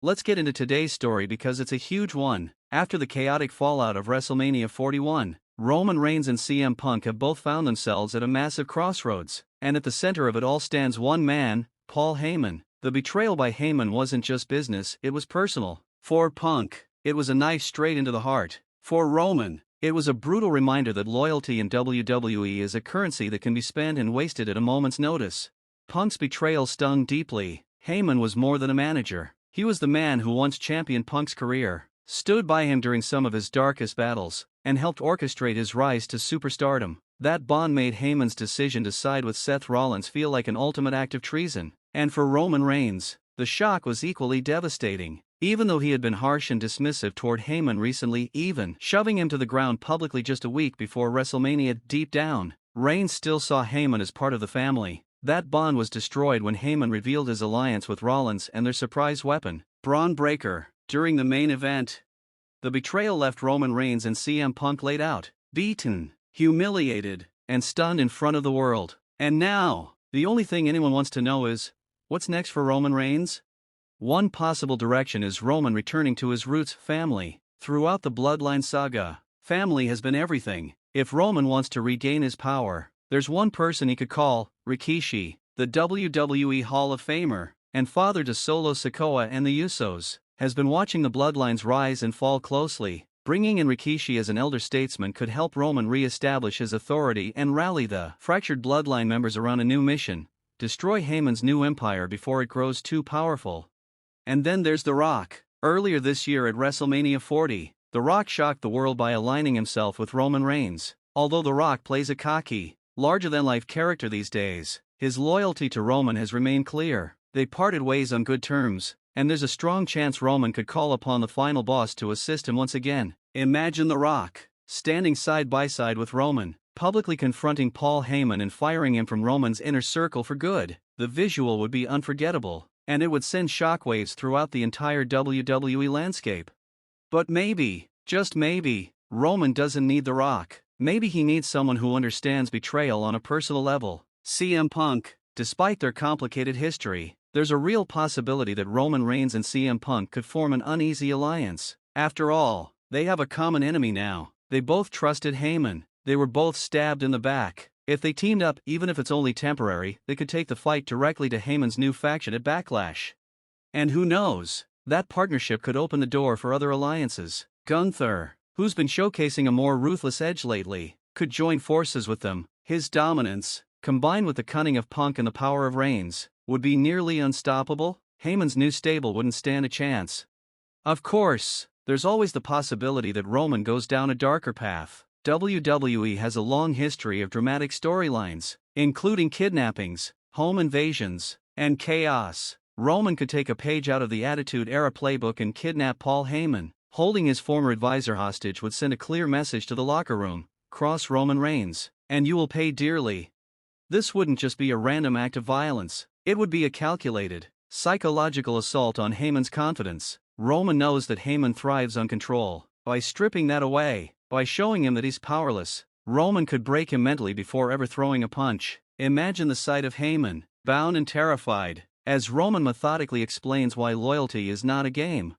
Let's get into today's story because it's a huge one. After the chaotic fallout of WrestleMania 41, Roman Reigns and CM Punk have both found themselves at a massive crossroads, and at the center of it all stands one man, Paul Heyman. The betrayal by Heyman wasn't just business, it was personal. For Punk, it was a knife straight into the heart. For Roman, it was a brutal reminder that loyalty in WWE is a currency that can be spent and wasted at a moment's notice. Punk's betrayal stung deeply. Heyman was more than a manager. He was the man who once championed Punk's career, stood by him during some of his darkest battles, and helped orchestrate his rise to superstardom. That bond made Heyman's decision to side with Seth Rollins feel like an ultimate act of treason. And for Roman Reigns, the shock was equally devastating. Even though he had been harsh and dismissive toward Heyman recently, even shoving him to the ground publicly just a week before WrestleMania, deep down, Reigns still saw Heyman as part of the family. That bond was destroyed when Heyman revealed his alliance with Rollins and their surprise weapon, Braun Breaker, during the main event. The betrayal left Roman Reigns and CM Punk laid out, beaten, humiliated, and stunned in front of the world. And now, the only thing anyone wants to know is, what's next for Roman Reigns? One possible direction is Roman returning to his roots, family. Throughout the Bloodline saga, family has been everything. If Roman wants to regain his power, there's one person he could call, Rikishi, the WWE Hall of Famer, and father to Solo Sikoa and the Usos, has been watching the Bloodline's rise and fall closely. Bringing in Rikishi as an elder statesman could help Roman re-establish his authority and rally the fractured Bloodline members around a new mission: destroy Heyman's new empire before it grows too powerful. And then there's The Rock. Earlier this year at WrestleMania 40, The Rock shocked the world by aligning himself with Roman Reigns. Although The Rock plays a cocky, larger-than-life character these days, his loyalty to Roman has remained clear. They parted ways on good terms, and there's a strong chance Roman could call upon the final boss to assist him once again. Imagine The Rock standing side by side with Roman, publicly confronting Paul Heyman and firing him from Roman's inner circle for good. The visual would be unforgettable, and it would send shockwaves throughout the entire WWE landscape. But maybe, just maybe, Roman doesn't need The Rock. Maybe he needs someone who understands betrayal on a personal level. CM Punk. Despite their complicated history, there's a real possibility that Roman Reigns and CM Punk could form an uneasy alliance. After all, they have a common enemy now. They both trusted Heyman. They were both stabbed in the back. If they teamed up, even if it's only temporary, they could take the fight directly to Heyman's new faction at Backlash. And who knows, that partnership could open the door for other alliances. Gunther, who's been showcasing a more ruthless edge lately, could join forces with them. His dominance, combined with the cunning of Punk and the power of Reigns, would be nearly unstoppable. Heyman's new stable wouldn't stand a chance. Of course, there's always the possibility that Roman goes down a darker path. WWE has a long history of dramatic storylines, including kidnappings, home invasions, and chaos. Roman could take a page out of the Attitude Era playbook and kidnap Paul Heyman. Holding his former advisor hostage would send a clear message to the locker room: cross Roman Reigns, and you will pay dearly. This wouldn't just be a random act of violence, it would be a calculated, psychological assault on Heyman's confidence. Roman knows that Heyman thrives on control. By stripping that away, by showing him that he's powerless, Roman could break him mentally before ever throwing a punch. Imagine the sight of Heyman, bound and terrified, as Roman methodically explains why loyalty is not a game.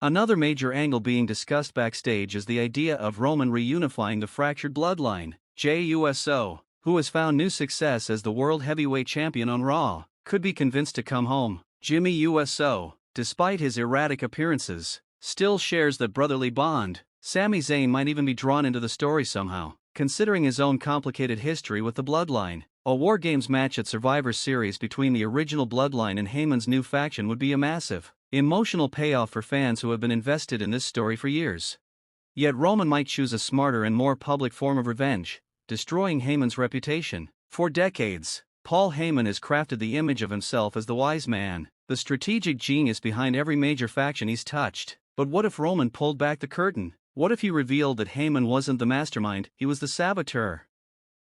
Another major angle being discussed backstage is the idea of Roman reunifying the fractured bloodline. Jey Uso, who has found new success as the World Heavyweight Champion on Raw, could be convinced to come home. Jimmy Uso, despite his erratic appearances, still shares that brotherly bond. Sami Zayn might even be drawn into the story somehow, considering his own complicated history with the Bloodline. A War Games match at Survivor Series between the original Bloodline and Heyman's new faction would be a massive, emotional payoff for fans who have been invested in this story for years. Yet Roman might choose a smarter and more public form of revenge, destroying Heyman's reputation. For decades, Paul Heyman has crafted the image of himself as the wise man, the strategic genius behind every major faction he's touched. But what if Roman pulled back the curtain? What if he revealed that Heyman wasn't the mastermind, he was the saboteur?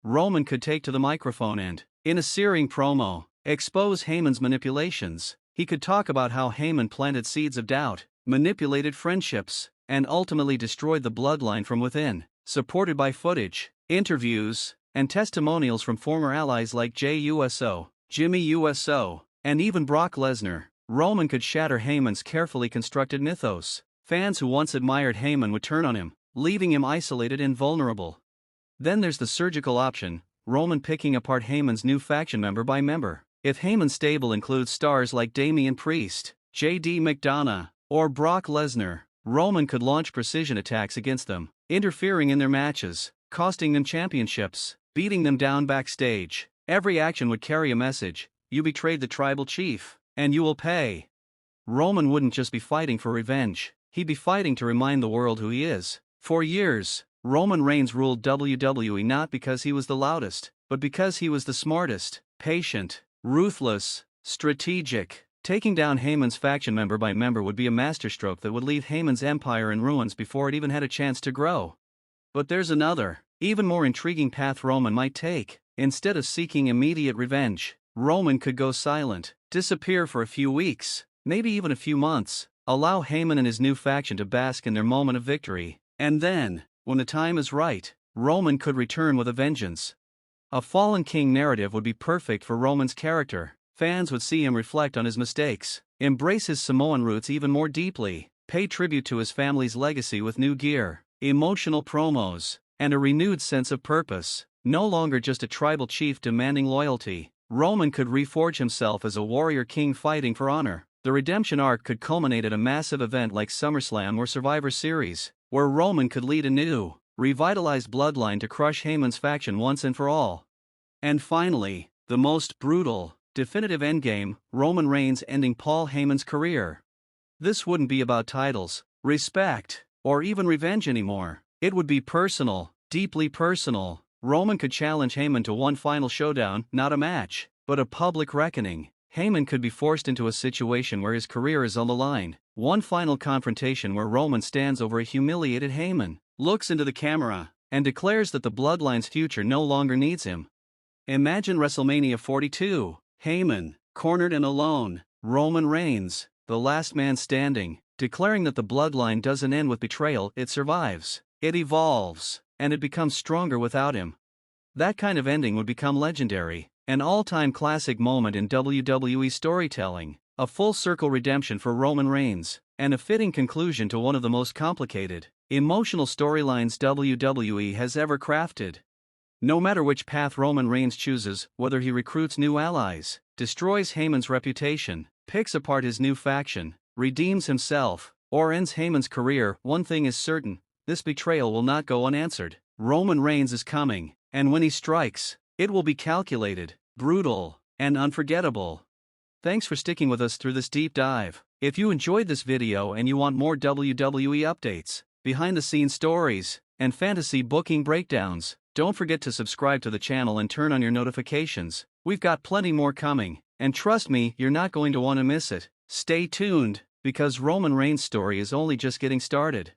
Roman could take to the microphone and, in a searing promo, expose Heyman's manipulations. He could talk about how Heyman planted seeds of doubt, manipulated friendships, and ultimately destroyed the bloodline from within, supported by footage, interviews, and testimonials from former allies like Jey Uso, Jimmy Uso, and even Brock Lesnar. Roman could shatter Heyman's carefully constructed mythos. Fans who once admired Heyman would turn on him, leaving him isolated and vulnerable. Then there's the surgical option, Roman picking apart Heyman's new faction member by member. If Heyman's stable includes stars like Damian Priest, J.D. McDonough, or Brock Lesnar, Roman could launch precision attacks against them, interfering in their matches, costing them championships, beating them down backstage. Every action would carry a message: you betrayed the tribal chief, and you will pay. Roman wouldn't just be fighting for revenge, he'd be fighting to remind the world who he is. For years, Roman Reigns ruled WWE not because he was the loudest, but because he was the smartest, patient, ruthless, strategic. Taking down Heyman's faction member by member would be a masterstroke that would leave Heyman's empire in ruins before it even had a chance to grow. But there's another, even more intriguing path Roman might take. Instead of seeking immediate revenge, Roman could go silent, disappear for a few weeks, maybe even a few months, allow Heyman and his new faction to bask in their moment of victory, and then, when the time is right, Roman could return with a vengeance. A fallen king narrative would be perfect for Roman's character. Fans would see him reflect on his mistakes, embrace his Samoan roots even more deeply, pay tribute to his family's legacy with new gear, emotional promos, and a renewed sense of purpose. No longer just a tribal chief demanding loyalty, Roman could reforge himself as a warrior king fighting for honor. The redemption arc could culminate at a massive event like SummerSlam or Survivor Series, where Roman could lead a new, revitalized bloodline to crush Heyman's faction once and for all. And finally, the most brutal, definitive endgame, Roman Reigns ending Paul Heyman's career. This wouldn't be about titles, respect, or even revenge anymore. It would be personal, deeply personal. Roman could challenge Heyman to one final showdown, not a match, but a public reckoning. Heyman could be forced into a situation where his career is on the line. One final confrontation where Roman stands over a humiliated Heyman, looks into the camera, and declares that the bloodline's future no longer needs him. Imagine WrestleMania 42, Heyman, cornered and alone, Roman Reigns, the last man standing, declaring that the bloodline doesn't end with betrayal, it survives, it evolves, and it becomes stronger without him. That kind of ending would become legendary, an all-time classic moment in WWE storytelling, a full-circle redemption for Roman Reigns, and a fitting conclusion to one of the most complicated, emotional storylines WWE has ever crafted. No matter which path Roman Reigns chooses, whether he recruits new allies, destroys Heyman's reputation, picks apart his new faction, redeems himself, or ends Heyman's career, one thing is certain: this betrayal will not go unanswered. Roman Reigns is coming, and when he strikes, it will be calculated, brutal, and unforgettable. Thanks for sticking with us through this deep dive. If you enjoyed this video and you want more WWE updates, behind-the-scenes stories, and fantasy booking breakdowns, don't forget to subscribe to the channel and turn on your notifications. We've got plenty more coming, and trust me, you're not going to want to miss it. Stay tuned, because Roman Reigns' story is only just getting started.